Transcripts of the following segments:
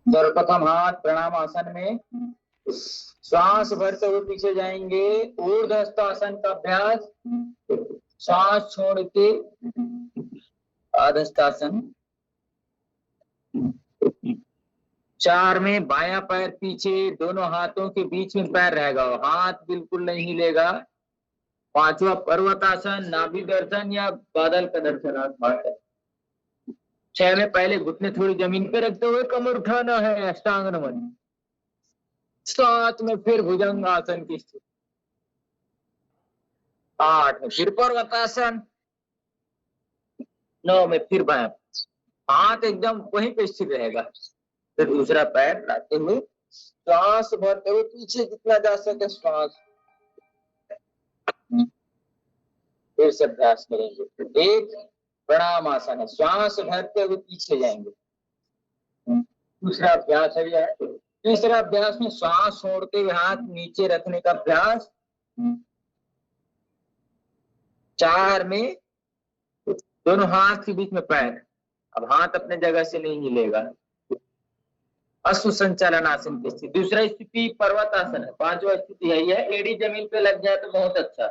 सर्वप्रथम हाथ प्रणाम आसन में, श्वास भरते हुए पीछे जाएंगे। ऊर्ध्वस्थासन का अभ्यास, श्वास छोड़ के अधस्तासन। 4 में बायां पैर पीछे, दोनों हाथों के बीच में पैर रहेगा, हाथ बिल्कुल नहीं हिलेगा। 5वां पर्वतासन, नाभि दर्शन या बादल का दर्शन आसमान। 6 में पहले घुटने थोड़ी जमीन पे रखते हुए कमर उठाना है, अष्टांग नमन। 7 में फिर भुजंग आसन की स्थिति। 8 में फिर पर्वतासन। 9 में फिर बायां, हाथ एकदम वहीं पे स्थिर रहेगा। फिर दूसरा पैर लाते हुए श्वास भरते हुए पीछे जितना जा सके श्वास, फिर से अभ्यास करेंगे। एक प्रणाम आसन है, श्वास भरते हुए पीछे जाएंगे। दूसरा अभ्यास है यह। तीसरा अभ्यास में श्वास छोड़ते हुए हाथ नीचे रखने का अभ्यास। 4 में दोनों हाथ के बीच में पैर, अब हाथ अपने जगह से नहीं हिलेगा। अश्व संचालन आसन की स्थिति। दूसरा स्थिति पर्वतासन है। 5वां स्थिति है यह, एड़ी जमीन पे लग जाए तो बहुत अच्छा।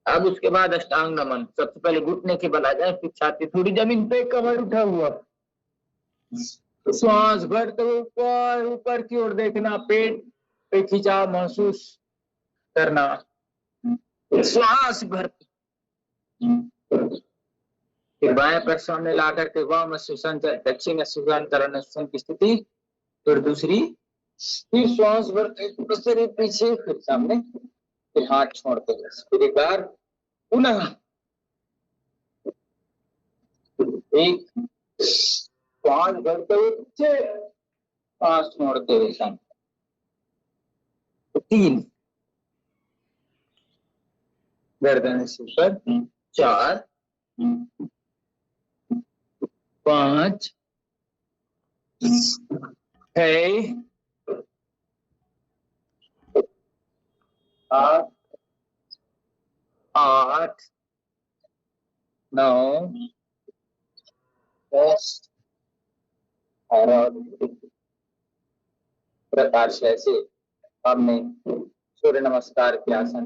अब उसके बाद अष्टांग नमन। सबसे पहले घुटने के बल आ जाए, फिर छाती थोड़ी जमीन पे, कमर उठा हुआ, श्वास भरते ऊपर ऊपर की ओर देखना, पेट पे खिंचाव महसूस करना। श्वास भरते फिर बाएं पैर सामने ला करके वाम दक्षिण सुखांतरण की स्थिति। फिर दूसरी, फिर श्वास भरते शरीर पीछे, फिर सामने, फिर हाथ छोड़ते हुए, फिर एक बार पुनः एक श्वास भरते हुए पीछे, श्वास छोड़ते हुए सामने। 3 गर्दन से ऊपर। 4 5 6 7 8 9 10 और प्रकार से ऐसे हमने सूर्य नमस्कार के आसन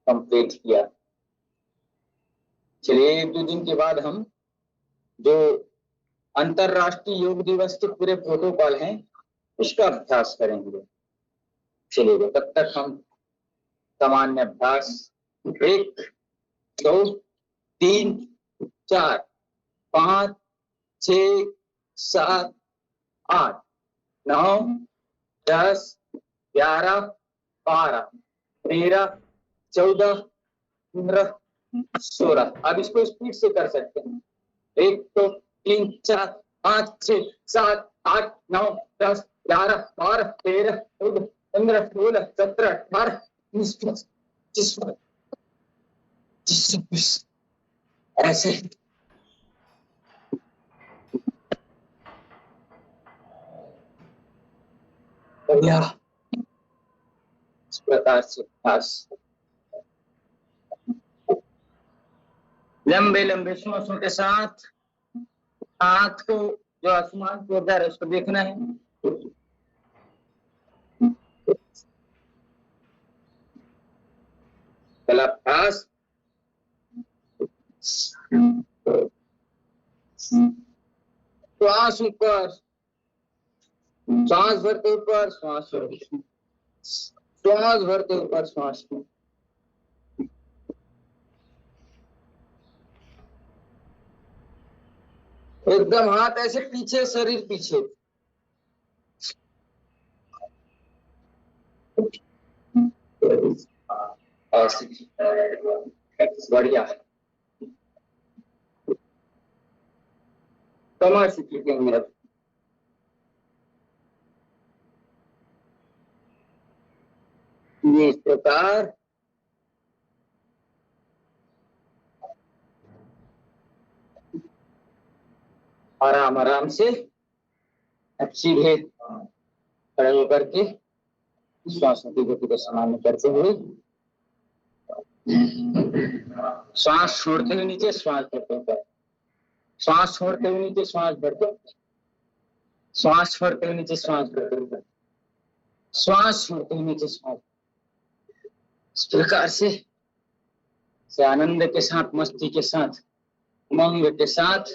कंप्लीट किया। चलिए 1-2 दिन के बाद हम जो अंतरराष्ट्रीय योग दिवस के पूरे प्रोटोकॉल हैं उसका अभ्यास करेंगे। चलिए तब तक हम सामान्य अभ्यास 1 2 3 4 5 6 7 8 9 10 11 12 13 14 15 16। अब इसको स्पीड से कर सकते हैं। 1 2 3 4 5 6 7 8 9 10 11 12 13 14 15 16 17 18 19 20 21 ऐसे। बढ़िया, इस प्रकार से खास लंबे लंबे श्वासों के साथ हाथ को जो आसमान की ओर जा रहा है उसको देखना है। कलाभ्यास। श्वास ऊपर, श्वास भरते ऊपर, श्वास छोड़ते, श्वास भरते ऊपर, श्वास छोड़ते। एकदम हाथ ऐसे पीछे, शरीर पीछे। बढ़िया, कमर से खींचेंगे अब। ये इस प्रकार आराम आराम से सीधे खड़े होकर के श्वासों की गति को सामान्य करते हुए श्वास छोड़ते हुए नीचे, श्वास भरते ऊपर, श्वास छोड़ते हुए नीचे, श्वास भरते, श्वास छोड़ते हुए नीचे, श्वास छोड़ते हुए, श्वास छोड़ते हुए नीचे, श्वास। इस प्रकार से आनंद के साथ, मस्ती के साथ, उमंग के साथ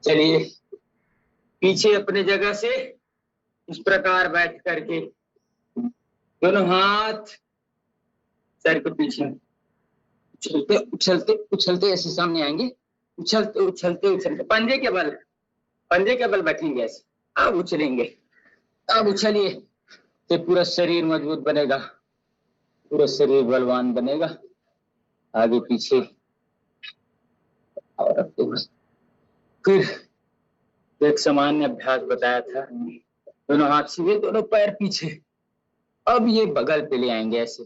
चलिए पीछे अपने जगह से इस प्रकार बैठ करके दोनों हाथ सर के पीछे उछलते उछलते उछलते ऐसे सामने आएंगे, उछलते उछलते उछलते पंजे के बल बैठेंगे ऐसे। अब उछलेंगे, अब उछलिए तो पूरा शरीर मजबूत बनेगा, पूरा शरीर बलवान बनेगा, आगे पीछे और फिर एक सामान्य अभ्यास बताया था, दोनों हाथ सीधे, दोनों पैर पीछे। अब ये बगल पे ले आएंगे ऐसे,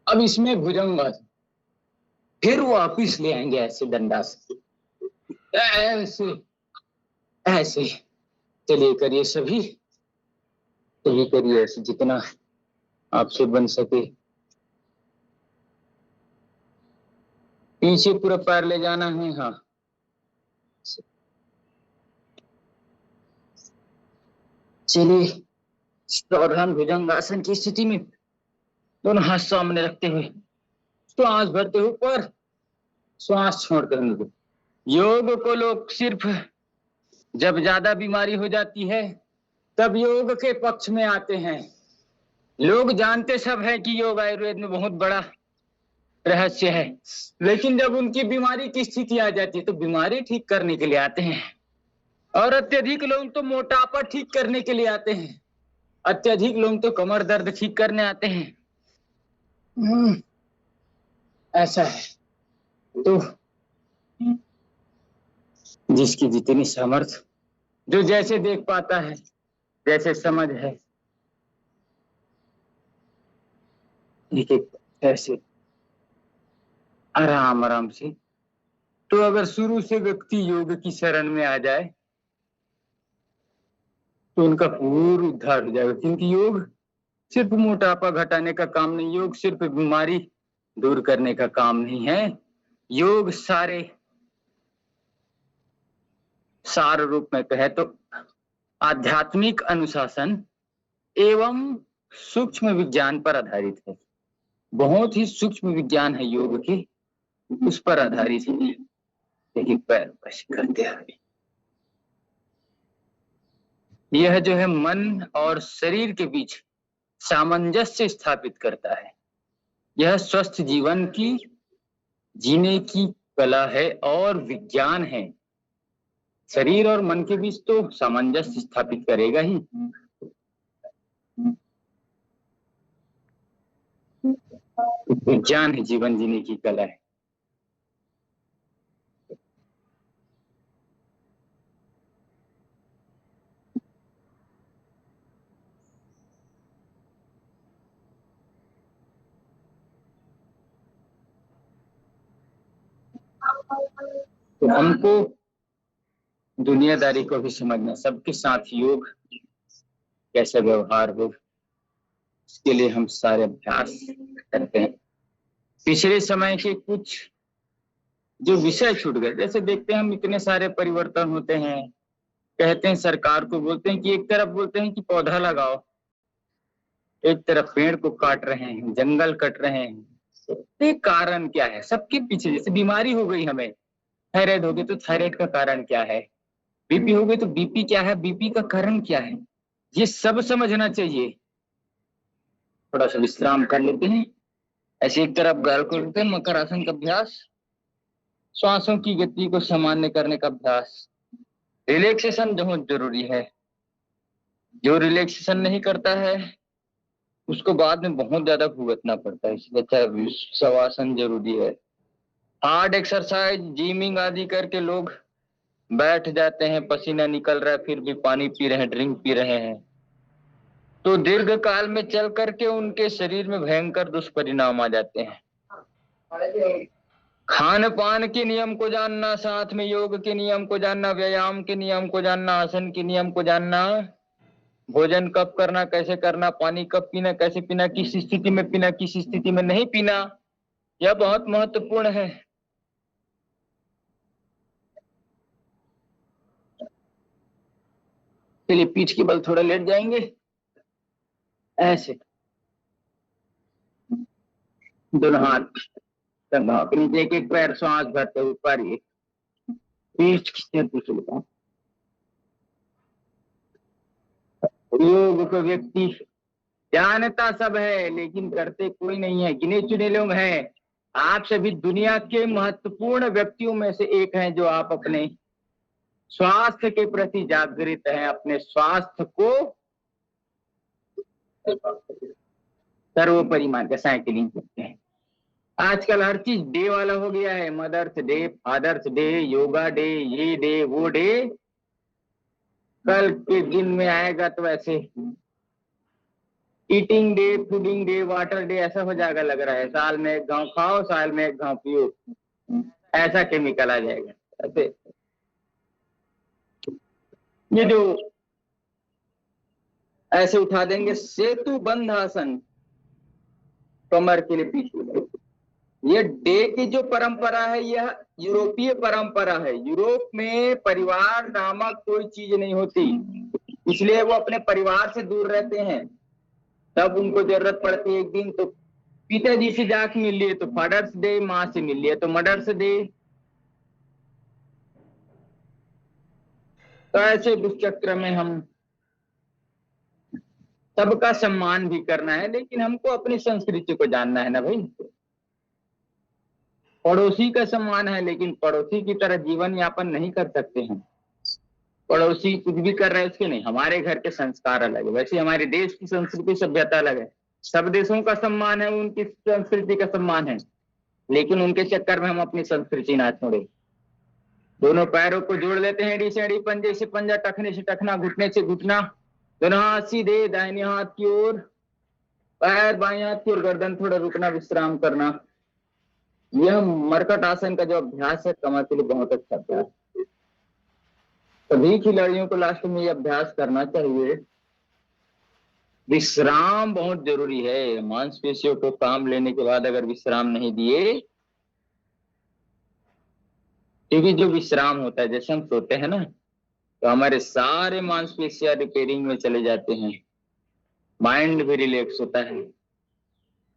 अब इसमें भुजंगासन, फिर वापिस ले आएंगे ऐसे डंडा से, ऐसे ऐसे। चलिए करिए सभी, चलिए करिए ऐसे जितना आपसे बन सके। पीछे पूरा पैर ले जाना है, हाँ। चलिए सावधान भुजंगासन की स्थिति में दोनों हाथ सामने रखते हुए श्वास भरते हुए ऊपर, श्वास छोड़कर नीचे। योग को लोग सिर्फ जब ज्यादा बीमारी हो जाती है तब योग के पक्ष में आते हैं। लोग जानते सब है कि योग आयुर्वेद में बहुत बड़ा रहस्य है, लेकिन जब उनकी बीमारी की स्थिति आ जाती है तो बीमारी ठीक करने के लिए आते हैं। और अत्यधिक लोग तो मोटापा ठीक करने के लिए आते हैं, अत्यधिक लोग तो कमर दर्द ठीक करने आते हैं। ऐसा है। तो जिसकी जितनी सामर्थ्य, जो जैसे देख पाता है, जैसे समझ है, ऐसे आराम आराम से। तो अगर शुरू से व्यक्ति योग की शरण में आ जाए तो उनका पूर्ण उद्धार हो जाएगा, क्योंकि योग सिर्फ मोटापा घटाने का काम नहीं, योग सिर्फ बीमारी दूर करने का काम नहीं है। योग सार रूप में कहे तो आध्यात्मिक अनुशासन एवं सूक्ष्म विज्ञान पर आधारित है। बहुत ही सूक्ष्म विज्ञान है योग के, उस पर आधारित है। देखिए पैर बस करते हैं, यह जो है मन और शरीर के बीच सामंजस्य स्थापित करता है। यह स्वस्थ जीवन की जीने की कला है और विज्ञान है। शरीर और मन के बीच तो सामंजस्य स्थापित करेगा ही। विज्ञान है, जीवन जीने की कला है। तो हमको दुनियादारी को भी समझना, सबके साथ योग कैसे व्यवहार हो, इसके लिए हम सारे अभ्यास करते हैं। पिछले समय के कुछ जो विषय छूट गए, जैसे देखते हैं हम इतने सारे परिवर्तन होते हैं, कहते हैं सरकार को बोलते हैं कि एक तरफ बोलते हैं कि पौधा लगाओ, एक तरफ पेड़ को काट रहे हैं, जंगल कट रहे हैं। तो कारण क्या है? सबके पीछे जैसे बीमारी हो गई, हमें थायराइड हो गई तो थायराइड का कारण क्या है, बीपी हो गई तो बीपी क्या है, बीपी का कारण क्या है, ये सब समझना चाहिए। थोड़ा सा विश्राम कर लेते हैं, ऐसे एक तरफ गाल को रखते हैं, मकर आसन का अभ्यास, श्वासों की गति को सामान्य करने का अभ्यास। रिलैक्सेशन बहुत जरूरी है, जो रिलैक्सेशन नहीं करता है उसको बाद में बहुत ज्यादा भुगतना पड़ता है, इसलिए अच्छा शवासन जरूरी है। हार्ड एक्सरसाइज, जिमिंग आदि करके लोग बैठ जाते हैं, पसीना निकल रहा है फिर भी पानी पी रहे हैं, ड्रिंक पी रहे हैं, तो दीर्घ काल में चल करके उनके शरीर में भयंकर दुष्परिणाम आ जाते हैं। खान पान के नियम को जानना, साथ में योग के नियम को जानना, व्यायाम के नियम को जानना, आसन के नियम को जानना, भोजन कब करना, कैसे करना, पानी कब पीना, कैसे पीना, किस स्थिति में पीना, किस स्थिति में नहीं पीना, यह बहुत महत्वपूर्ण है। चलिए पीठ के बल थोड़ा लेट जाएंगे, ऐसे दोनों हाथ टंगा के नीचे, एक एक पैर सांस भरते ऊपर, ये पीठ खींचते हुए। योग को व्यक्ति जानता सब है लेकिन करते कोई नहीं है, गिने चुने लोग हैं। आप सभी दुनिया के महत्वपूर्ण व्यक्तियों में से एक हैं जो आप अपने स्वास्थ्य के प्रति जागृत हैं, अपने स्वास्थ्य को सर्वोपरि मानकर साइकिलिंग करते हैं। आजकल हर चीज डे वाला हो गया है, mother's day, father's day, yoga day, ये डे वो डे। कल के दिन में आएगा तो ऐसे eating day, fooding day, water day ऐसा हो जाएगा, लग रहा है। साल में एक घाव खाओ, साल में एक घाव पियो, ऐसा केमिकल आ जाएगा। ऐसे ये जो ऐसे उठा देंगे, सेतु बंध आसन, कमर के लिए पीछे। ये डे की जो परंपरा है यह यूरोपीय परंपरा है। यूरोप में परिवार नामक कोई चीज नहीं होती, इसलिए वो अपने परिवार से दूर रहते हैं। तब उनको जरूरत पड़ती है एक दिन तो पिताजी से जाके मिल लिए तो फादर्स डे, माँ से मिल लिए तो मदर्स डे। तो ऐसे दुष्चक्र में हम सबका सम्मान भी करना है, लेकिन हमको अपनी संस्कृति को जानना है ना भाई। पड़ोसी का सम्मान है लेकिन पड़ोसी की तरह जीवन यापन नहीं कर सकते हैं। पड़ोसी कुछ भी कर रहे हैं उसके नहीं, हमारे घर के संस्कार अलग है। वैसे हमारे देश की संस्कृति सभ्यता अलग है। सब देशों का सम्मान है, उनकी संस्कृति का सम्मान है, लेकिन उनके चक्कर में हम अपनी संस्कृति ना छोड़े। दोनों पैरों को जोड़ लेते हैं, एड़ी से एड़ी, पंजे से पंजा, टखने से टखना, घुटने से घुटना, दोनों हाथ सीधे, दाहिने हाथ की ओर, पैर बाएं हाथ की ओर, गर्दन थोड़ा रुकना, विश्राम करना। यह मरकट आसन का जो अभ्यास है कमर के लिए बहुत अच्छा अभ्यास। सभी खिलाड़ियों को लास्ट में यह अभ्यास करना चाहिए। विश्राम बहुत जरूरी है। मांसपेशियों को काम लेने के बाद अगर विश्राम नहीं दिए, क्योंकि जो विश्राम होता है, जैसे हम सोते हैं ना तो हमारे सारे मांसपेशियां रिपेयरिंग में चले जाते हैं, माइंड भी रिलैक्स होता है।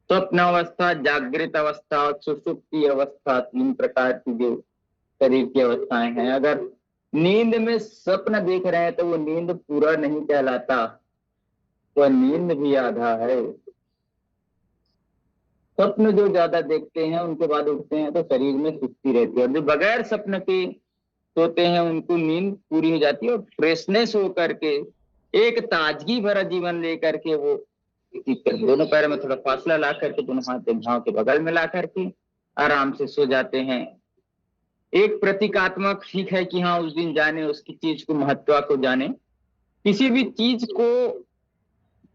स्वप्न अवस्था, जागृत अवस्था और सुषुप्ति अवस्था, 3 प्रकार की जो शरीर की अवस्थाएं हैं। अगर नींद में स्वप्न देख रहे हैं तो वो नींद पूरा नहीं कहलाता, वह नींद भी आधा है। स्वप्न जो ज्यादा देखते हैं उनके बाद उठते हैं तो शरीर में सुस्ती रहती है, और जो बगैर स्वप्न के सोते हैं उनको नींद पूरी हो जाती है और फ्रेशनेस होकर के एक ताजगी भरा जीवन लेकर के वो दोनों पैरों में थोड़ा फासला ला करके, दोनों हाथ घाव के बगल में ला करके आराम से सो जाते हैं। एक प्रतीकात्मक सीख है कि हाँ उस दिन जाने, उसकी चीज को, महत्व को जाने। किसी भी चीज को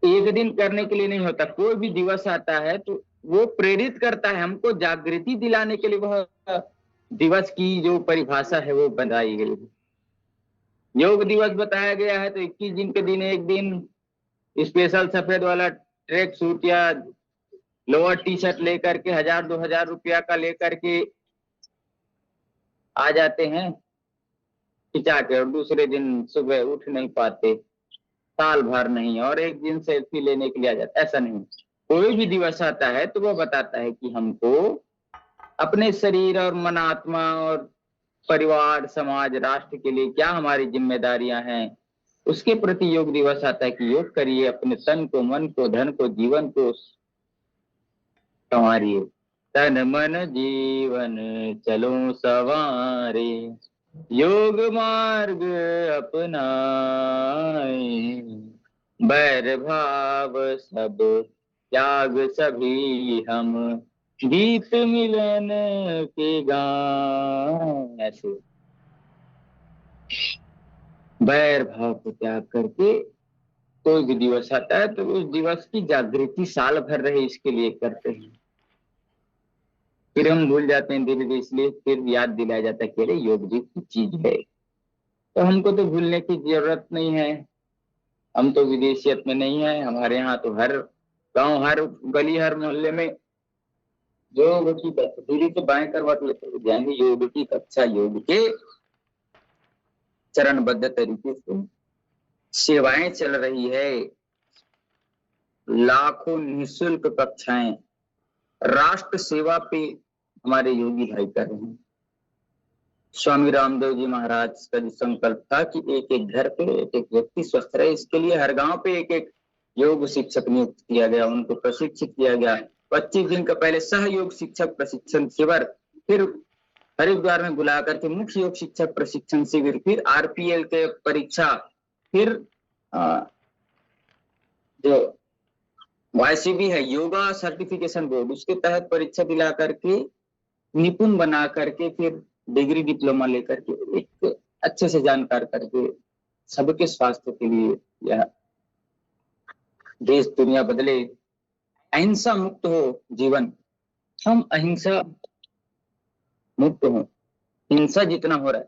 एक दिन करने के लिए नहीं होता, कोई भी दिवस आता है तो वो प्रेरित करता है हमको, जागृति दिलाने के लिए वह दिवस की जो परिभाषा है वो बताई गई है। योग दिवस बताया गया है तो 21 दिन के दिन एक दिन स्पेशल सफेद वाला ट्रैक सूट या लोअर टी शर्ट लेकर के 1000-2000 रुपया का लेकर के आ जाते हैं खिंचा के, और दूसरे दिन सुबह उठ नहीं पाते, साल भर नहीं, और एक दिन सेल्फी लेने के लिए आ जाता। ऐसा नहीं, कोई भी दिवस आता है तो वह बताता है कि हमको अपने शरीर और मन, आत्मा और परिवार, समाज, राष्ट्र के लिए क्या हमारी जिम्मेदारियां हैं, उसके प्रति योग दिवस आता है कि योग करिए, अपने तन को, मन को, धन को, जीवन को संवारिए। तन मन जीवन चलो सवारे, योग मार्ग अपनाए, बैर भाव सब त्याग सभी हम, गीत मिलन के गान। ऐसे बैर भाव को त्याग करके कोई भी दिवस आता है तो उस दिवस की जागृति साल भर रहे इसके लिए करते हैं। फिर हम भूल जाते हैं धीरे धीरे, इसलिए फिर याद दिलाया जाता है कि अरे योग भी की चीज है। तो हमको तो भूलने की जरूरत नहीं है, हम तो विदेशियत में नहीं है। हमारे यहाँ तो हर गांव, हर गली, हर मोहल्ले में योग की धीरे से बाएं करवट लेते जाएंगे, योग की कक्षा, योग के चरणबद्ध तरीके से सेवाएं चल रही है, लाखों निःशुल्क कक्षाएं, राष्ट्र सेवा पे हमारे योगी भाई कर रहे हैं। स्वामी रामदेव जी महाराज का जो संकल्प था कि एक एक घर पे एक एक व्यक्ति स्वस्थ रहे, इसके लिए हर गांव पे एक एक योग शिक्षक नियुक्त किया गया, उनको प्रशिक्षित किया गया। 25 दिन का पहले सहयोग शिक्षक प्रशिक्षण शिविर, फिर हरिद्वार में बुला करके मुख्य योग शिक्षक प्रशिक्षण शिविर, फिर आरपीएल के परीक्षा, फिर जो YCB है योगा सर्टिफिकेशन बोर्ड, उसके तहत परीक्षा दिला करके निपुण बना करके फिर डिग्री डिप्लोमा लेकर के एक अच्छे से जानकार करके सबके स्वास्थ्य के लिए यह देश दुनिया बदले, अहिंसा मुक्त हो जीवन, हम अहिंसा मुक्त हो। हिंसा जितना हो रहा है